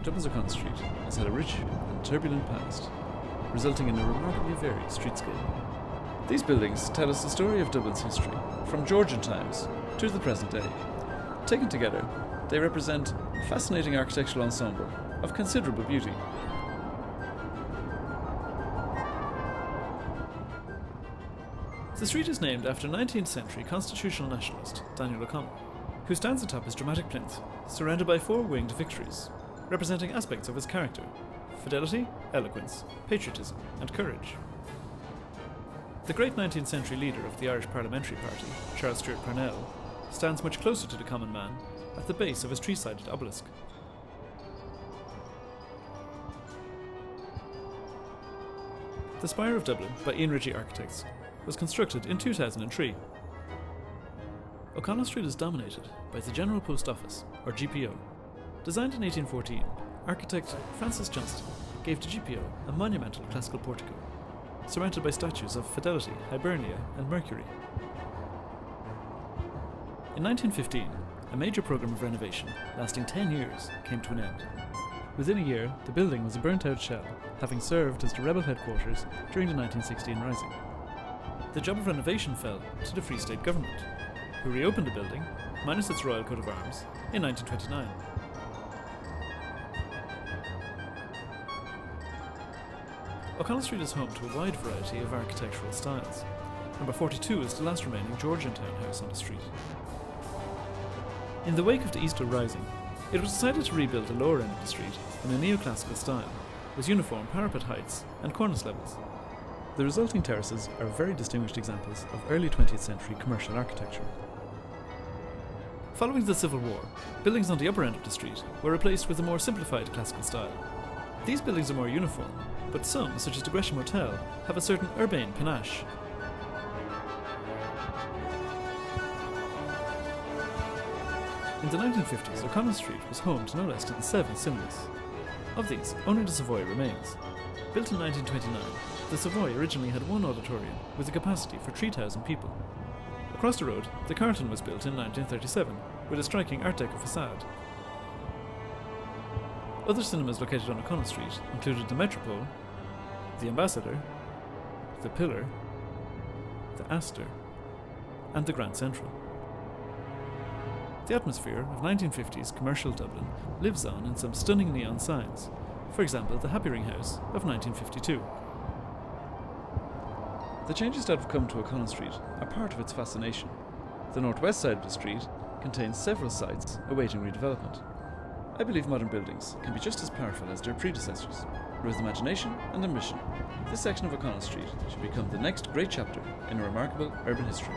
Dublin's O'Connell Street has had a rich and turbulent past, resulting in a remarkably varied streetscape. These buildings tell us the story of Dublin's history, from Georgian times to the present day. Taken together, they represent a fascinating architectural ensemble of considerable beauty. The street is named after 19th century constitutional nationalist Daniel O'Connell, who stands atop his dramatic plinth, surrounded by four winged victories, representing aspects of his character: fidelity, eloquence, patriotism, and courage. The great 19th century leader of the Irish Parliamentary Party, Charles Stewart Parnell, stands much closer to the common man at the base of his three-sided obelisk. The Spire of Dublin by Ian Ritchie Architects was constructed in 2003. O'Connell Street is dominated by the General Post Office, or GPO. Designed in 1814, architect Francis Johnston gave to GPO a monumental classical portico, surmounted by statues of Fidelity, Hibernia, and Mercury. In 1915, a major programme of renovation, lasting 10 years, came to an end. Within a year, the building was a burnt-out shell, having served as the rebel headquarters during the 1916 Rising. The job of renovation fell to the Free State government, who reopened the building, minus its royal coat of arms, in 1929. O'Connell Street is home to a wide variety of architectural styles. Number 42 is the last remaining Georgian townhouse on the street. In the wake of the Easter Rising, it was decided to rebuild the lower end of the street in a neoclassical style, with uniform parapet heights and cornice levels. The resulting terraces are very distinguished examples of early 20th century commercial architecture. Following the Civil War, buildings on the upper end of the street were replaced with a more simplified classical style. These buildings are more uniform, but some, such as the Gresham Hotel, have a certain urbane panache. In the 1950s, O'Connell Street was home to no less than 7 cinemas. Of these, only the Savoy remains. Built in 1929, the Savoy originally had one auditorium with a capacity for 3,000 people. Across the road, the Carlton was built in 1937 with a striking Art Deco facade. Other cinemas located on O'Connell Street included the Metropole, the Ambassador, the Pillar, the Astor, and the Grand Central. The atmosphere of 1950s commercial Dublin lives on in some stunning neon signs, for example the Happy Ring House of 1952. The changes that have come to O'Connell Street are part of its fascination. The northwest side of the street contains several sites awaiting redevelopment. I believe modern buildings can be just as powerful as their predecessors. With imagination and ambition, this section of O'Connell Street should become the next great chapter in a remarkable urban history.